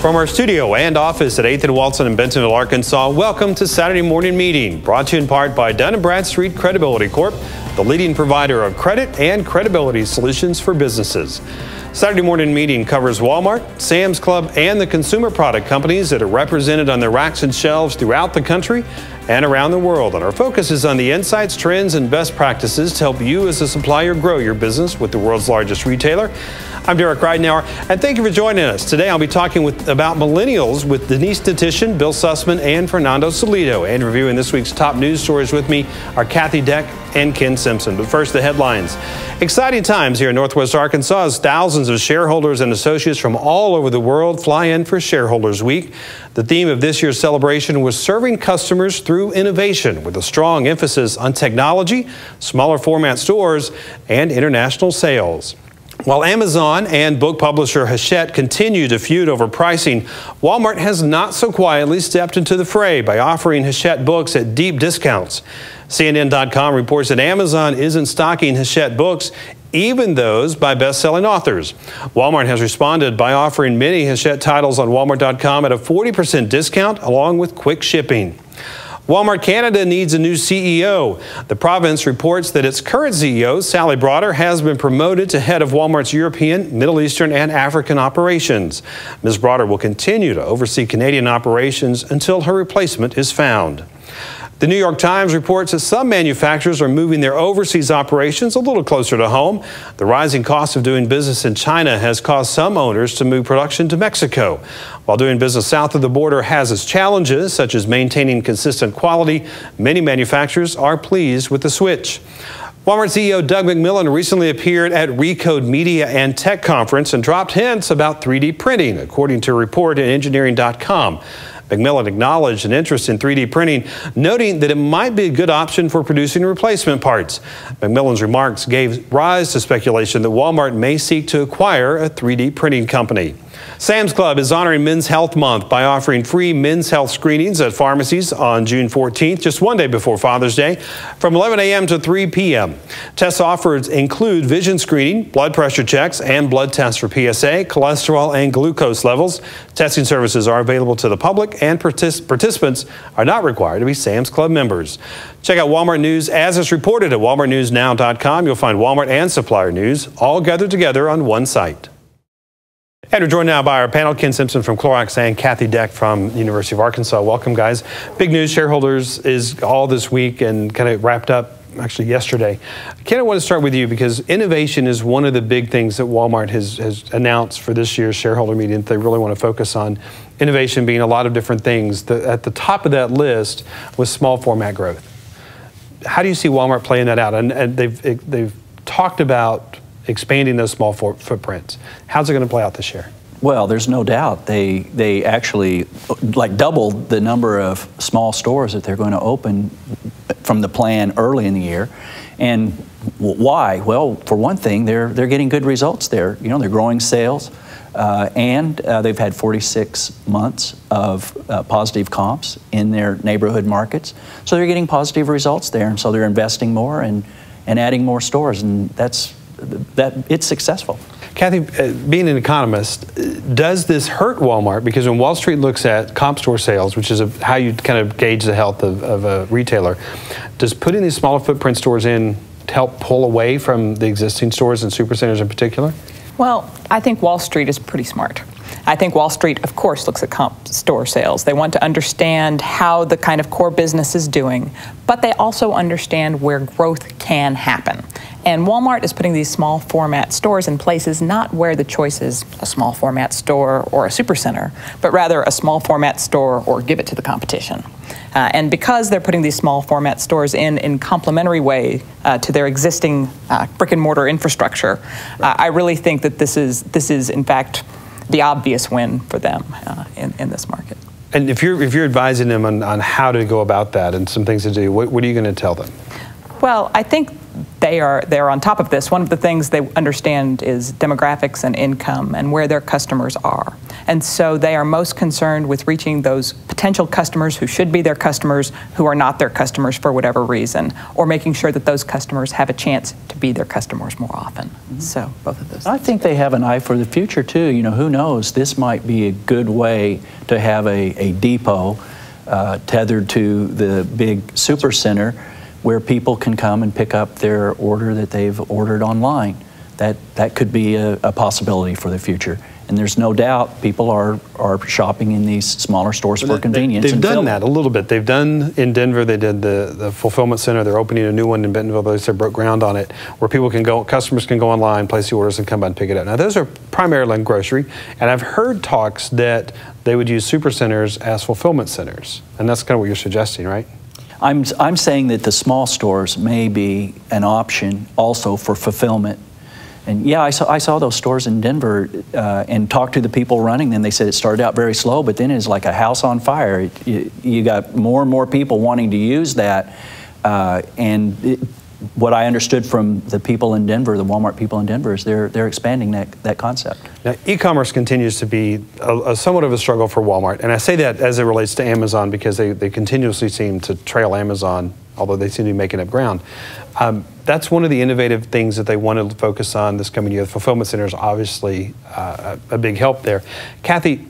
From our studio and office at 8th and Walton in Bentonville, Arkansas, welcome to Saturday Morning Meeting, brought to you in part by Dun & Bradstreet Credibility Corp., the leading provider of credit and credibility solutions for businesses. Saturday Morning Meeting covers Walmart, Sam's Club, and the consumer product companies that are represented on their racks and shelves throughout the country and around the world. And our focus is on the insights, trends, and best practices to help you as a supplier grow your business with the world's largest retailer. I'm Derek RIdenoure, and thank you for joining us. Today I'll be talking about millennials with Denise Natishan, Bill Sussman, and Fernando Salido. And reviewing this week's top news stories with me are Kathy Deck and Ken Simpson. But first, the headlines. Exciting times here in Northwest Arkansas as thousands of shareholders and associates from all over the world fly in for Shareholders Week. The theme of this year's celebration was serving customers through innovation, with a strong emphasis on technology, smaller format stores, and international sales. While Amazon and book publisher Hachette continue to feud over pricing, Walmart has not so quietly stepped into the fray by offering Hachette books at deep discounts. CNN.com reports that Amazon isn't stocking Hachette books, even those by best-selling authors. Walmart has responded by offering many Hachette titles on Walmart.com at a 40% discount, along with quick shipping. Walmart Canada needs a new CEO. The province reports that its current CEO, Sally Broader, has been promoted to head of Walmart's European, Middle Eastern, and African operations. Ms. Broader will continue to oversee Canadian operations until her replacement is found. The New York Times reports that some manufacturers are moving their overseas operations a little closer to home. The rising cost of doing business in China has caused some owners to move production to Mexico. While doing business south of the border has its challenges, such as maintaining consistent quality, many manufacturers are pleased with the switch. Walmart CEO Doug McMillon recently appeared at Recode Media and Tech Conference and dropped hints about 3D printing, according to a report at engineering.com. McMillon acknowledged an interest in 3D printing, noting that it might be a good option for producing replacement parts. McMillon's remarks gave rise to speculation that Walmart may seek to acquire a 3D printing company. Sam's Club is honoring Men's Health Month by offering free men's health screenings at pharmacies on June 14th, just one day before Father's Day, from 11 a.m. to 3 p.m. Tests offered include vision screening, blood pressure checks, and blood tests for PSA, cholesterol, and glucose levels. Testing services are available to the public, and participants are not required to be Sam's Club members. Check out Walmart News as it's reported at walmartnewsnow.com. You'll find Walmart and supplier news all gathered together on one site. And we're joined now by our panel, Ken Simpson from Clorox and Kathy Deck from the University of Arkansas. Welcome, guys. Big news, shareholders is all this week and kind of wrapped up actually yesterday. Ken, I want to start with you because innovation is one of the big things that Walmart has announced for this year's shareholder meeting. They really want to focus on innovation being a lot of different things. At the top of that list was small format growth. How do you see Walmart playing that out? And they've talked about expanding those small footprints. How's it going to play out this year? Well, there's no doubt they actually doubled the number of small stores that they're going to open from the plan early in the year. And why? Well, for one thing, they're getting good results there. You know, they're growing sales, and they've had 46 months of positive comps in their neighborhood markets. So they're getting positive results there, and so they're investing more and adding more stores, and it's successul. Kathy, being an economist, does this hurt Walmart? Because when Wall Street looks at comp store sales, which is how you kind of gauge the health of a retailer, does putting these smaller footprint stores in help pull away from the existing stores and supercenters in particular? Well, I think Wall Street is pretty smart. I think Wall Street, of course, looks at comp store sales. They want to understand how the kind of core business is doing, but they also understand where growth can happen. And Walmart is putting these small format stores in places not where the choice is a small format store or a supercenter, but rather a small format store or give it to the competition. And because they're putting these small format stores in complementary way to their existing brick and mortar infrastructure, I really think that this is in fact the obvious win for them in this market. And if you're advising them on how to go about that and some things to do, what are you going to tell them? Well, I think they're on top of this. One of the things they understand is demographics and income and where their customers are. And so they are most concerned with reaching those potential customers who should be their customers who are not their customers for whatever reason, or making sure that those customers have a chance to be their customers more often. So both of those. I think they have an eye for the future too. You know, who knows? This might be a good way to have a depot tethered to the big supercenter where people can come and pick up their order that they've ordered online. That could be a possibility for the future. And there's no doubt people are shopping in these smaller stores for convenience. They've done that a little bit. They've done in Denver, they did the fulfillment center. They're opening a new one in Bentonville. They broke ground on it, where people can go, customers can go online, place the orders, and come by and pick it up. Now, those are primarily in grocery, and I've heard talks that they would use supercenters as fulfillment centers, and that's kind of what you're suggesting, right? I'm saying that the small stores may be an option also for fulfillment. And yeah, I saw those stores in Denver and talked to the people running them. They said it started out very slow, but then it's like a house on fire. You got more and more people wanting to use that. What I understood from the people in Denver, the Walmart people in Denver, is they're expanding that concept. Now, e-commerce continues to be somewhat of a struggle for Walmart, and I say that as it relates to Amazon because they continuously seem to trail Amazon, although they seem to be making up ground. That's one of the innovative things that they wanted to focus on this coming year. The fulfillment center is obviously a big help there. Kathy,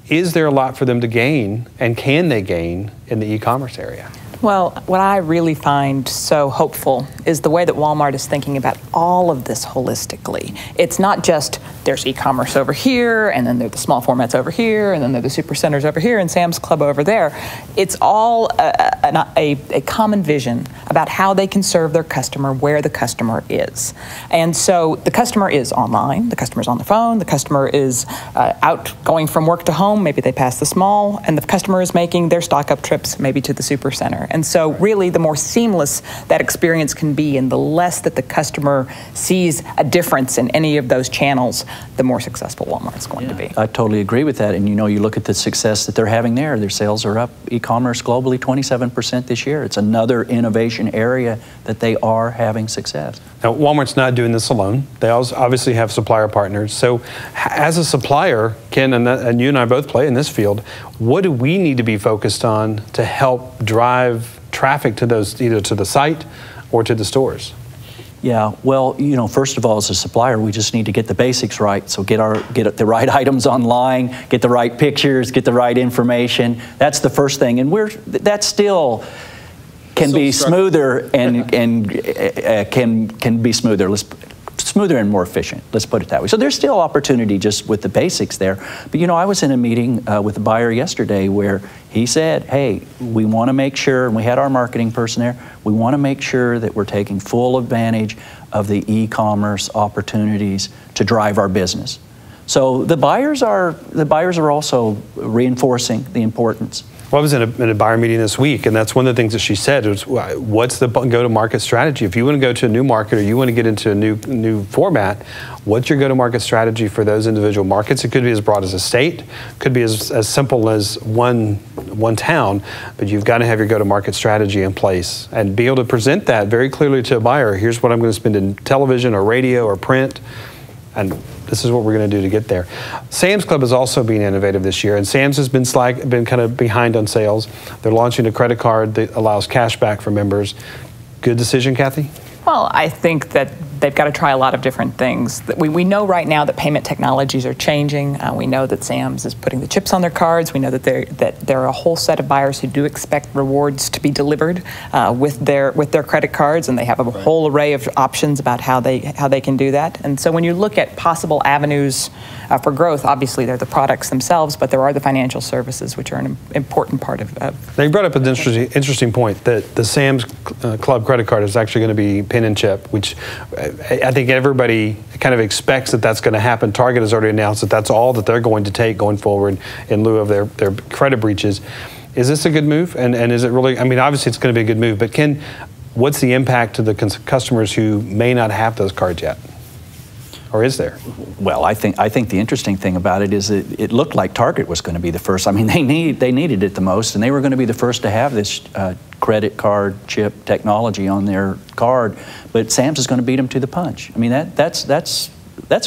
is there a lot for them to gain, and can they gain in the e-commerce area? Well, what I really find so hopeful is the way that Walmart is thinking about all of this holistically. It's not just there's e-commerce over here, and then there's the small formats over here, and then there's the supercenters over here, and Sam's Club over there. It's all a common vision about how they can serve their customer where the customer is. And so the customer is online, the customer's on the phone, the customer is out going from work to home, maybe they pass the small, and the customer is making their stock-up trips maybe to the supercenter. And so really the more seamless that experience can be and the less that the customer sees a difference in any of those channels, the more successful Walmart's going to be. I totally agree with that. And you know, you look at the success that they're having there. Their sales are up, e-commerce globally, 27% this year. It's another innovation area that they are having success. Now, Walmart's not doing this alone. They also obviously have supplier partners. So as a supplier, Ken and you and I both play in this field, what do we need to be focused on to help drive traffic to those, either to the site or to the stores? Yeah, well, you know, first of all, as a supplier, we just need to get the basics right. So get the right items online, get the right pictures, get the right information. That's the first thing, and that still can be smoother and can be smoother. Smoother and more efficient, let's put it that way. So there's still opportunity just with the basics there. But you know, I was in a meeting with a buyer yesterday where he said, hey, we want to make sure, and we had our marketing person there, we want to make sure that we're taking full advantage of the e-commerce opportunities to drive our business. So the buyers are also reinforcing the importance. Well, I was in a buyer meeting this week, and that's one of the things that she said was, what's the go-to-market strategy? If you want to go to a new market or you want to get into a new format, what's your go-to-market strategy for those individual markets? It could be as broad as a state, could be as simple as one town, but you've got to have your go-to-market strategy in place and be able to present that very clearly to a buyer. Here's what I'm going to spend in television or radio or print, and this is what we're going to do to get there. Sam's Club is also being innovative this year, and Sam's has been kind of behind on sales. They're launching a credit card that allows cash back for members. Good decision, Kathy? Well, I think that they've got to try a lot of different things. We know right now that payment technologies are changing. We know that Sam's is putting the chips on their cards. We know that there are a whole set of buyers who do expect rewards to be delivered with their credit cards, and they have a whole array of options about how they can do that. And so when you look at possible avenues for growth, obviously they're the products themselves, but there are the financial services, which are an important part of. Now you brought up an interesting point that the Sam's Club credit card is actually going to be pin and chip, which I think everybody kind of expects that that's going to happen. Target has already announced that that's all that they're going to take going forward in lieu of their credit breaches. Is this a good move? And is it really, I mean, obviously it's going to be a good move, but Ken, what's the impact to the customers who may not have those cards yet? Or is there? Well, I think the interesting thing about it is it looked like Target was going to be the first. I mean, they needed it the most, and they were going to be the first to have this credit card chip technology on their card. But Sam's is going to beat them to the punch. I mean, that's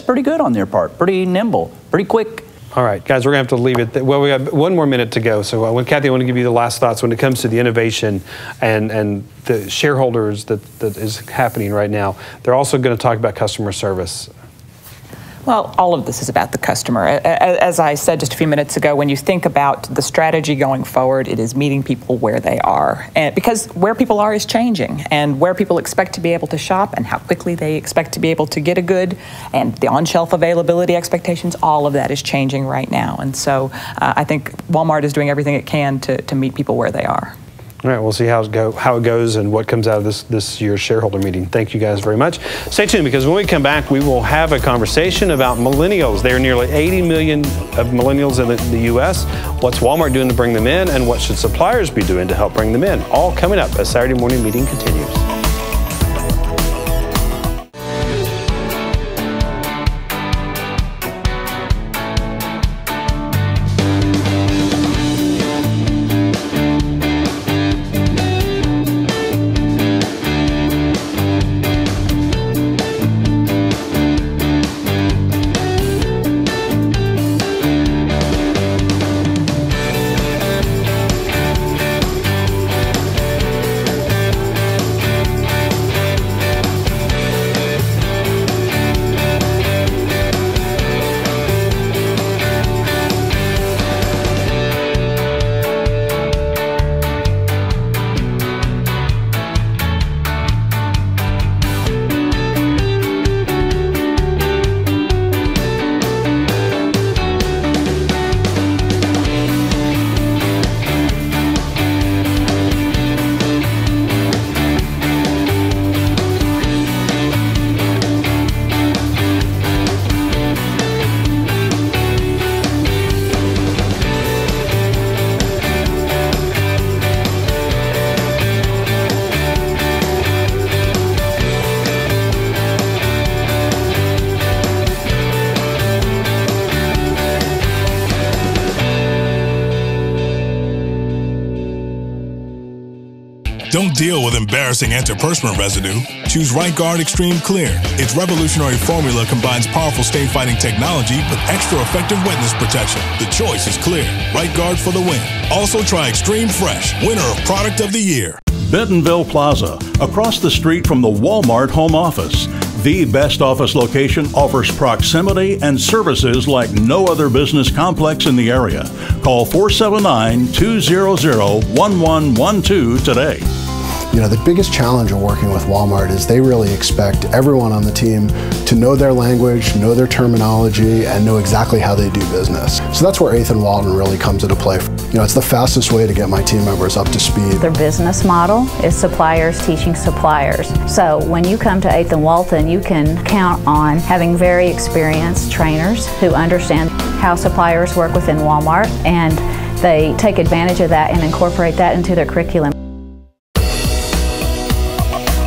pretty good on their part. Pretty nimble, pretty quick. All right, guys, we're going to have to leave it. Well, we have 1 more minute to go. So, Kathy, I want to give you the last thoughts when it comes to the innovation and the shareholders that is happening right now. They're also going to talk about customer service. Well, all of this is about the customer. As I said just a few minutes ago, when you think about the strategy going forward, it is meeting people where they are. And because where people are is changing, and where people expect to be able to shop and how quickly they expect to be able to get a good, and the on-shelf availability expectations, all of that is changing right now. And so I think Walmart is doing everything it can to meet people where they are. All right, we'll see how it goes and what comes out of this year's shareholder meeting. Thank you guys very much. Stay tuned, because when we come back, we will have a conversation about millennials. There are nearly 80 million of millennials in the U.S. What's Walmart doing to bring them in, and what should suppliers be doing to help bring them in? All coming up as Saturday Morning Meeting continues. Don't deal with embarrassing antiperspirant residue. Choose Right Guard Extreme Clear. Its revolutionary formula combines powerful stain-fighting technology with extra effective wetness protection. The choice is clear. Right Guard for the win. Also try Extreme Fresh, winner of Product of the Year. Bentonville Plaza, across the street from the Walmart home office. The best office location offers proximity and services like no other business complex in the area. Call 479-200-1112 today. You know, the biggest challenge of working with Walmart is they really expect everyone on the team to know their language, know their terminology, and know exactly how they do business. So that's where 8th and Walton really comes into play. You know, it's the fastest way to get my team members up to speed. Their business model is suppliers teaching suppliers. So when you come to 8th and Walton, you can count on having very experienced trainers who understand how suppliers work within Walmart, and they take advantage of that and incorporate that into their curriculum.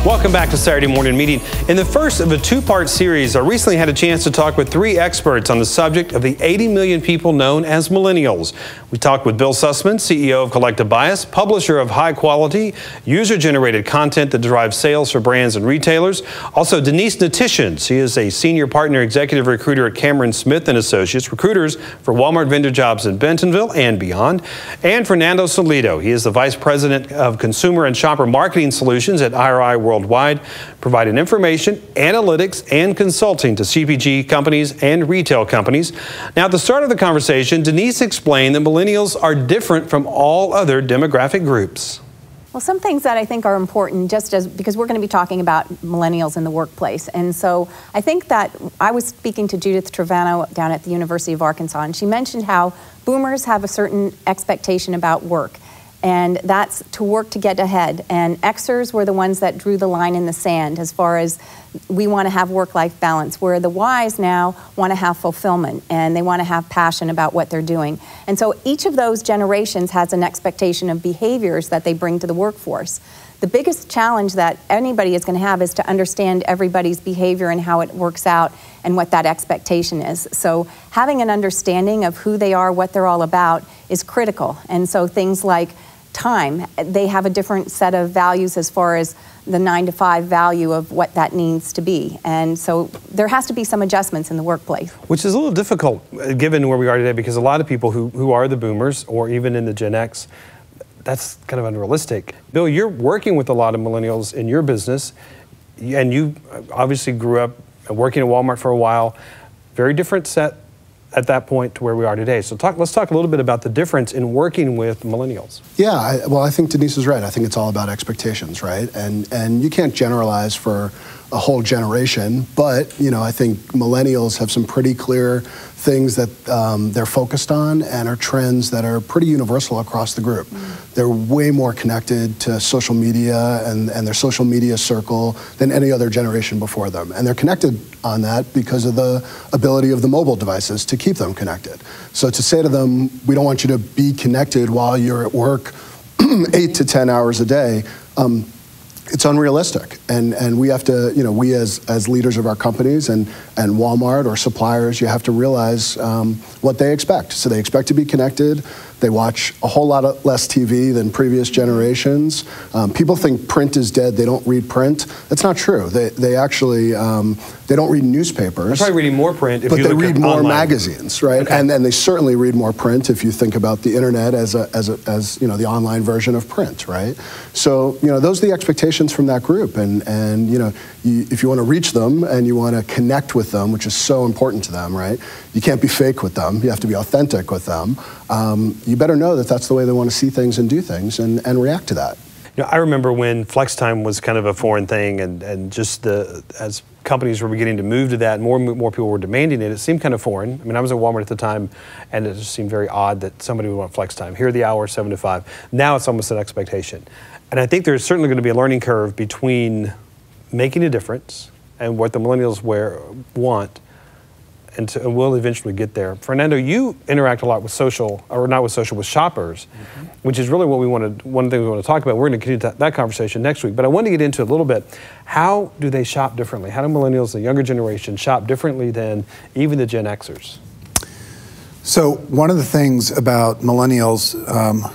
Welcome back to Saturday Morning Meeting. In the first of a 2-part series, I recently had a chance to talk with 3 experts on the subject of the 80 million people known as millennials. We talked with Bill Sussman, CEO of Collective Bias, publisher of high-quality, user-generated content that drives sales for brands and retailers. Also, Denise Natishan. She is a senior partner executive recruiter at Cameron Smith & Associates, recruiters for Walmart vendor jobs in Bentonville and beyond. And Fernando Salido. He is the vice president of consumer and shopper marketing solutions at IRI Worldwide, providing information, analytics, and consulting to CPG companies and retail companies. Now, at the start of the conversation, Denise explained that millennials are different from all other demographic groups. Well, some things that I think are important, because we're going to be talking about millennials in the workplace. And so I think that I was speaking to Judith Trevano down at the University of Arkansas, and she mentioned how boomers have a certain expectation about work. And that's to work to get ahead. And Xers were the ones that drew the line in the sand as far as we want to have work-life balance, where the Ys now want to have fulfillment and they want to have passion about what they're doing. And so each of those generations has an expectation of behaviors that they bring to the workforce. the biggest challenge that anybody is going to have is to understand everybody's behavior and how it works out and what that expectation is. So having an understanding of who they are, what they're all about is critical. And so things like time, they have a different set of values as far as the 9 to 5 value of what that needs to be. And so there has to be some adjustments in the workplace. Which is a little difficult given where we are today, because a lot of people who are the boomers or even in the Gen X, that's kind of unrealistic. Bill, you're working with a lot of millennials in your business, and you obviously grew up working at Walmart for a while. Very different set at that point to where we are today. So let's talk a little bit about the difference in working with millennials. Yeah, well, I think Denise is right. I think it's all about expectations, right? And you can't generalize for a whole generation, but I think millennials have some pretty clear things that they're focused on and are trends that are pretty universal across the group. They're way more connected to social media and their social media circle than any other generation before them. And they're connected on that because of the ability of the mobile devices to keep them connected. So to say to them, we don't want you to be connected while you're at work 8 to 10 hours a day, it's unrealistic, and we have to, we as leaders of our companies and Walmart or suppliers, you have to realize what they expect. So they expect to be connected. They watch a whole lot less TV than previous generations. People think print is dead. They don't read print. That's not true. They actually they don't read newspapers. They're probably reading more print, but they read more magazines, right? Okay. And they certainly read more print if you think about the internet as the online version of print, right? So those are the expectations from that group, and if you want to reach them and you want to connect with them, which is so important to them, right? You can't be fake with them. You have to be authentic with them. You better know that that's the way they want to see things and do things, and react to that. I remember when flex time was kind of a foreign thing, and just as companies were beginning to move to that, more people were demanding it. It seemed kind of foreign. I mean, I was at Walmart at the time, and it just seemed very odd that somebody would want flex time. Here are the hours, 7 to 5. Now it's almost an expectation. And I think there's certainly going to be a learning curve between making a difference and what the millennials want, and we'll eventually get there. Fernando, you interact a lot with with shoppers, which is really one thing we want to talk about. We're going to continue that conversation next week, but I want to get into a little bit. How do they shop differently? How do millennials, the younger generation, shop differently than even the Gen Xers? So one of the things about millennials,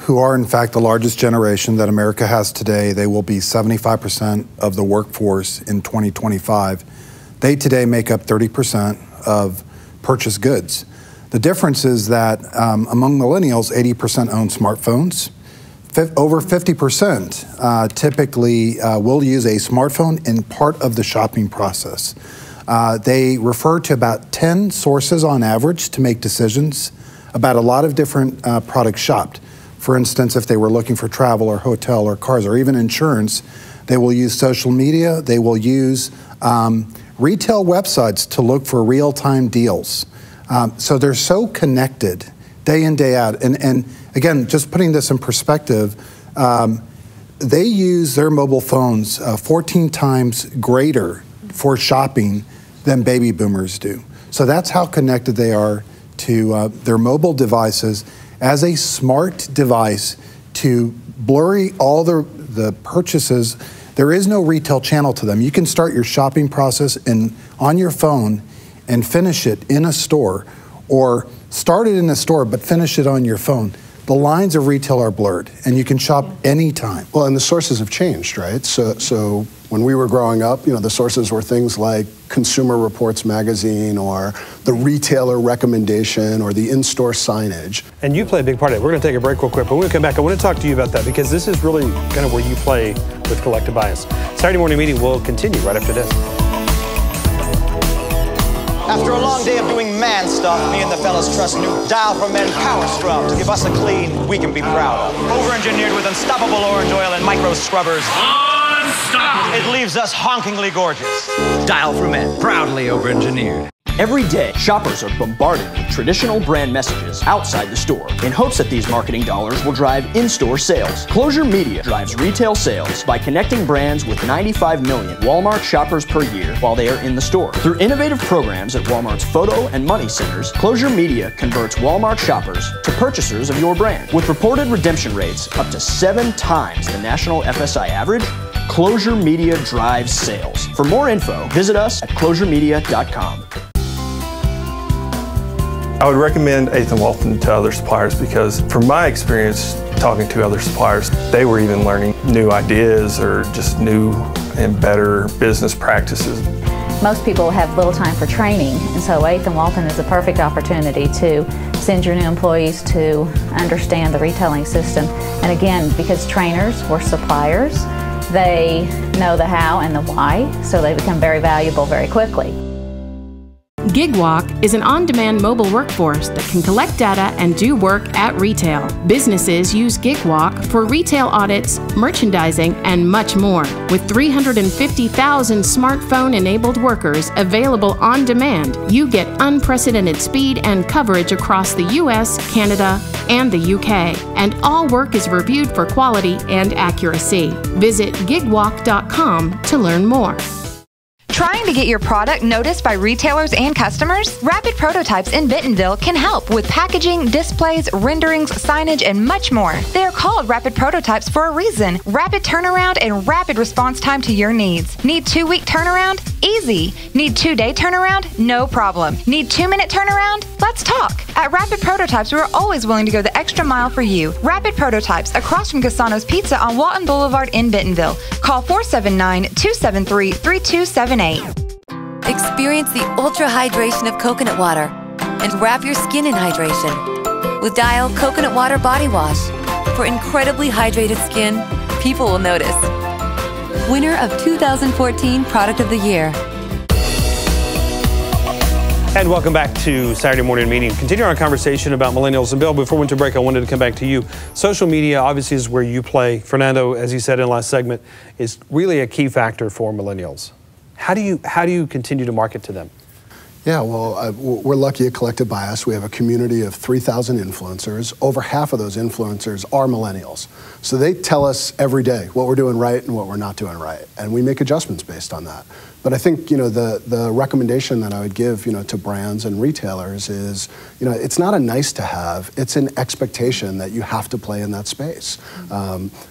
who are in fact the largest generation that America has today, they will be 75% of the workforce in 2025. They today make up 30% of purchased goods. The difference is that among millennials, 80% own smartphones. Over 50% typically will use a smartphone in part of the shopping process. They refer to about 10 sources on average to make decisions about a lot of different products shopped. For instance, if they were looking for travel or hotel or cars or even insurance, they will use social media, they will use retail websites to look for real-time deals. So they're so connected day in, day out. And again, just putting this in perspective, they use their mobile phones 14 times greater for shopping than baby boomers do. So that's how connected they are to their mobile devices as a smart device to blurry all the purchases. There is no retail channel to them. You can start your shopping process on your phone and finish it in a store, or start it in a store but finish it on your phone. The lines of retail are blurred, and you can shop anytime. Well, and the sources have changed, right? So when we were growing up, the sources were things like Consumer Reports magazine, or the retailer recommendation, or the in-store signage. And you play a big part of it. We're going to take a break real quick, but when we come back, I want to talk to you about that, because this is really kind of where you play with collective bias. Saturday morning meeting will continue right after this. After a long day of doing man stuff, me and the fellas trust new Dial for Men Power Scrub to give us a clean we can be proud of. Over-engineered with unstoppable orange oil and micro scrubbers. Unstoppable! It leaves us honkingly gorgeous. Dial for Men, proudly over-engineered. Every day, shoppers are bombarded with traditional brand messages outside the store in hopes that these marketing dollars will drive in-store sales. Closure Media drives retail sales by connecting brands with 95 million Walmart shoppers per year while they are in the store. Through innovative programs at Walmart's photo and money centers, Closure Media converts Walmart shoppers to purchasers of your brand. With reported redemption rates up to 7 times the national FSI average, Closure Media drives sales. For more info, visit us at closuremedia.com. I would recommend 8th and Walton to other suppliers because from my experience talking to other suppliers, they were even learning new ideas or just new and better business practices. Most people have little time for training, and so 8th and Walton is a perfect opportunity to send your new employees to understand the retailing system. And again, because trainers were suppliers, they know the how and the why, so they become very valuable very quickly. GigWalk is an on-demand mobile workforce that can collect data and do work at retail. Businesses use GigWalk for retail audits, merchandising, and much more. With 350,000 smartphone-enabled workers available on demand, you get unprecedented speed and coverage across the US, Canada, and the UK. And all work is reviewed for quality and accuracy. Visit gigwalk.com to learn more. Trying to get your product noticed by retailers and customers? Rapid Prototypes in Bentonville can help with packaging, displays, renderings, signage, and much more. They are called Rapid Prototypes for a reason. Rapid turnaround and rapid response time to your needs. Need 2-week turnaround? Easy. Need 2-day turnaround? No problem. Need 2-minute turnaround? Let's talk. At Rapid Prototypes, we're always willing to go the extra mile for you. Rapid Prototypes, across from Cassano's Pizza on Walton Boulevard in Bentonville. Call 479-273-3278. Experience the ultra hydration of coconut water and wrap your skin in hydration with Dial Coconut Water Body Wash. For incredibly hydrated skin, people will notice. Winner of 2014 Product of the Year. And welcome back to Saturday Morning Meeting. Continue our conversation about millennials. And Bill, before we went to break, I wanted to come back to you. Social media obviously is where you play. Fernando, as you said in the last segment, is really a key factor for millennials. How do you continue to market to them? Yeah, well, we're lucky at Collective Bias. We have a community of 3,000 influencers. Over half of those influencers are millennials. So they tell us every day what we're doing right and what we're not doing right. And we make adjustments based on that. But I think, the recommendation that I would give, to brands and retailers is, it's not a nice to have, it's an expectation that you have to play in that space.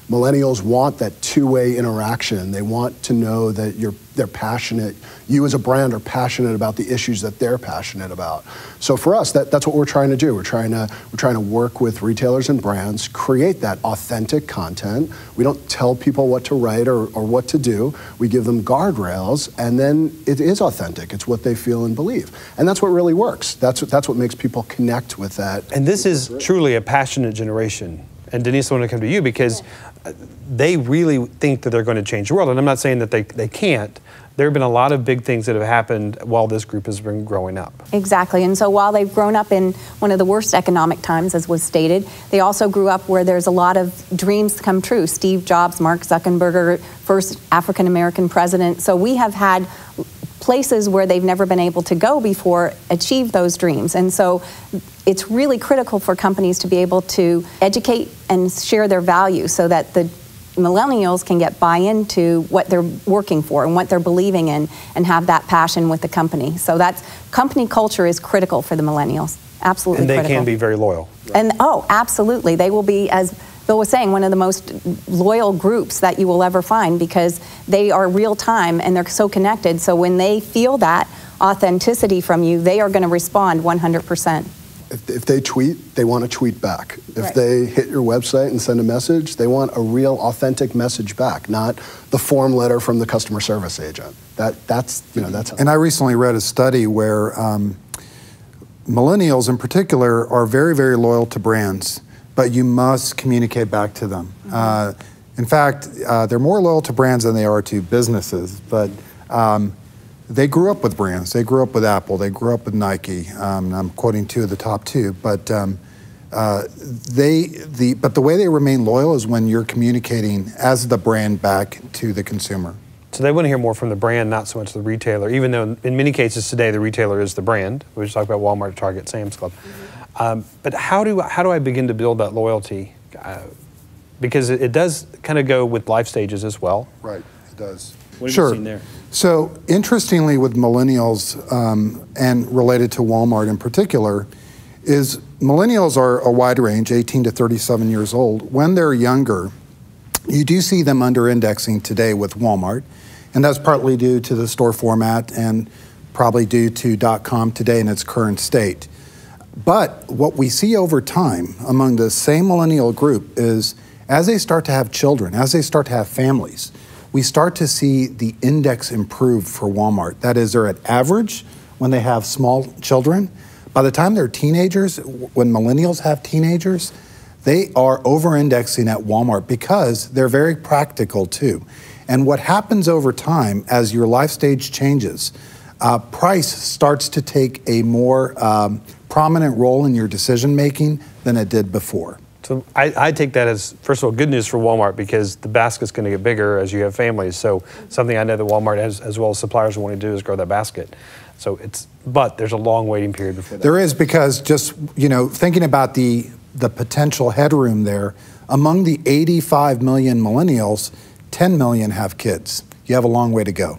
Millennials want that two-way interaction. They want to know that they're passionate. You as a brand are passionate about the issues that they're passionate about. So for us, that's what we're trying to do. We're trying to work with retailers and brands, create that authentic content. We don't tell people what to write or what to do. We give them guardrails, and then it is authentic. It's what they feel and believe. And that's what really works. That's what makes people connect with that. And this is truly a passionate generation. And Denise, I want to come to you because they really think that they're going to change the world. And I'm not saying that they can't. There have been a lot of big things that have happened while this group has been growing up. Exactly, and so while they've grown up in one of the worst economic times, as was stated, they also grew up where there's a lot of dreams come true. Steve Jobs, Mark Zuckerberg, first African-American president. So we have had places where they've never been able to go before achieve those dreams. And so it's really critical for companies to be able to educate and share their values so that the millennials can get buy-in to what they're working for and what they're believing in and have that passion with the company. So that's company culture is critical for the millennials. Absolutely critical. And they can be very loyal. And absolutely. They will be, as Bill was saying, one of the most loyal groups that you will ever find because they are real time and they're so connected. So when they feel that authenticity from you, they are going to respond 100%. If they tweet, they want to tweet back. If they hit your website and send a message, they want a real, authentic message back, not the form letter from the customer service agent. That's. And I recently read a study where millennials in particular are very, very loyal to brands, but you must communicate back to them. In fact, they're more loyal to brands than they are to businesses, but they grew up with brands. They grew up with Apple. They grew up with Nike. I'm quoting two of the top two, but but the way they remain loyal is when you're communicating as the brand back to the consumer. So they want to hear more from the brand, not so much the retailer, even though in many cases today the retailer is the brand. We just talked about Walmart, Target, Sam's Club. But how do I begin to build that loyalty? Because it does kind of go with life stages as well. Right, it does. What have you seen there? So interestingly with millennials and related to Walmart in particular, is millennials are a wide range, 18 to 37 years old. When they're younger, you do see them under-indexing today with Walmart, and that's partly due to the store format and probably due to .com today in its current state. But what we see over time among the same millennial group is as they start to have children, as they start to have families, we start to see the index improve for Walmart. That is, they're at average when they have small children. By the time they're teenagers, when millennials have teenagers, they are over-indexing at Walmart because they're very practical too. And what happens over time as your life stage changes, price starts to take a more prominent role in your decision making than it did before. So I take that as, first of all, good news for Walmart because the basket's going to get bigger as you have families. So something I know that Walmart has, as well as suppliers want to do, is grow that basket. So but there's a long waiting period before that. There is, because just, thinking about the potential headroom there, among the 85 million millennials, 10 million have kids. You have a long way to go.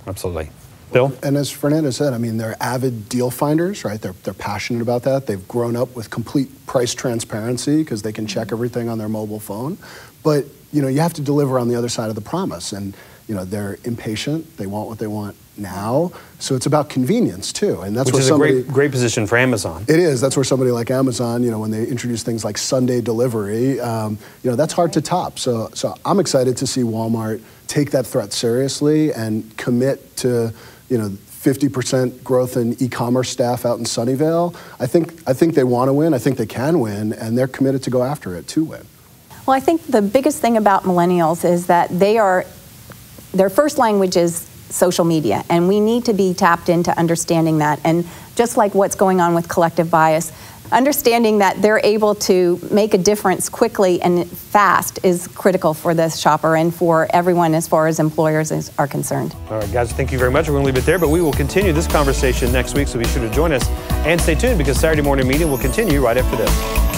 Absolutely. Bill? And as Fernando said, I mean, they're avid deal finders, right? They're passionate about that. They've grown up with complete price transparency because they can check everything on their mobile phone. But, you have to deliver on the other side of the promise. And, they're impatient. They want what they want now. So it's about convenience, too. And that's Which is a great position for Amazon. It is. That's where somebody like Amazon, when they introduce things like Sunday delivery, that's hard to top. So I'm excited to see Walmart take that threat seriously and commit to 50% growth in e-commerce staff out in Sunnyvale. I think they want to win. I think they can win, and they're committed to go after it to win. Well, I think the biggest thing about millennials is that their first language is social media, and we need to be tapped into understanding that. And just like what's going on with collective bias, understanding that they're able to make a difference quickly and fast is critical for this shopper and for everyone as far as employers are concerned. All right, guys, thank you very much. We're going to leave it there, but we will continue this conversation next week, so be sure to join us and stay tuned because Saturday Morning Meeting will continue right after this.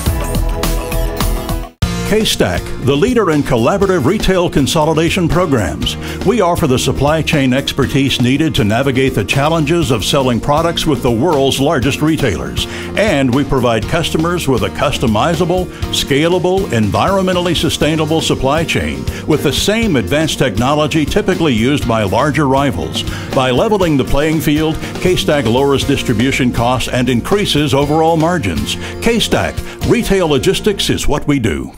K-Stack, the leader in collaborative retail consolidation programs. We offer the supply chain expertise needed to navigate the challenges of selling products with the world's largest retailers. And we provide customers with a customizable, scalable, environmentally sustainable supply chain with the same advanced technology typically used by larger rivals. By leveling the playing field, K-Stack lowers distribution costs and increases overall margins. K-Stack, retail logistics is what we do.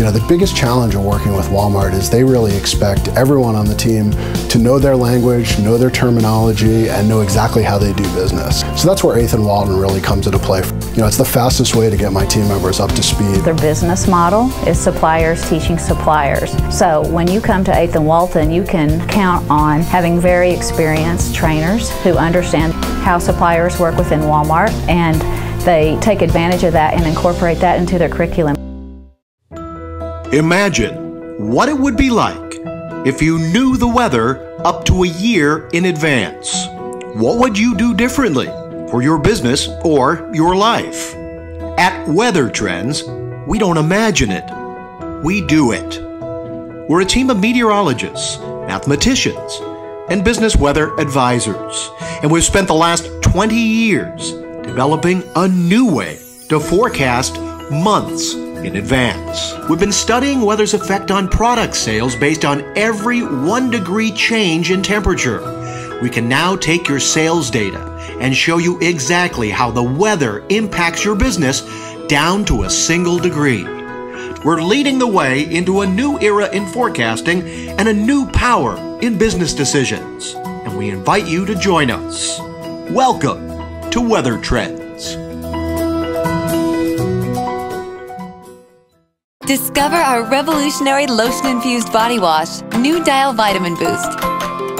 The biggest challenge of working with Walmart is they really expect everyone on the team to know their language, know their terminology, and know exactly how they do business. So that's where Ethan Walton really comes into play. It's the fastest way to get my team members up to speed. Their business model is suppliers teaching suppliers. So when you come to Ethan Walton, you can count on having very experienced trainers who understand how suppliers work within Walmart, and they take advantage of that and incorporate that into their curriculum. Imagine what it would be like if you knew the weather up to a year in advance. What would you do differently for your business or your life? At Weather Trends, we don't imagine it, we do it. We're a team of meteorologists, mathematicians, and business weather advisors, and we've spent the last 20 years developing a new way to forecast months in advance. We've been studying weather's effect on product sales based on every 1 degree change in temperature. We can now take your sales data and show you exactly how the weather impacts your business down to a single degree. We're leading the way into a new era in forecasting and a new power in business decisions. And we invite you to join us. Welcome to Weather Trends. Discover our revolutionary lotion-infused body wash, New Dial Vitamin Boost,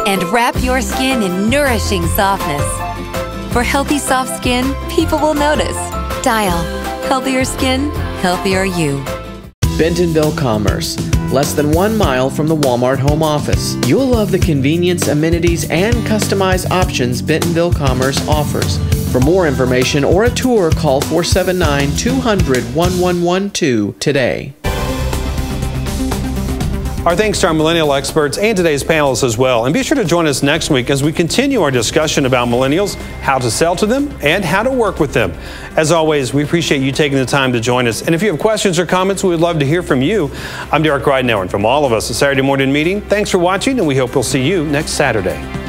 and wrap your skin in nourishing softness. For healthy, soft skin, people will notice. Dial. Healthier skin, healthier you. Bentonville Commerce, less than 1 mile from the Walmart home office. You'll love the convenience, amenities, and customized options Bentonville Commerce offers. For more information or a tour, call 479-200-1112 today. Our thanks to our millennial experts and today's panelists as well. And be sure to join us next week as we continue our discussion about millennials, how to sell to them, and how to work with them. As always, we appreciate you taking the time to join us. And if you have questions or comments, we would love to hear from you. I'm Derek RIdenoure, and from all of us at Saturday Morning Meeting, thanks for watching, and we hope we'll see you next Saturday.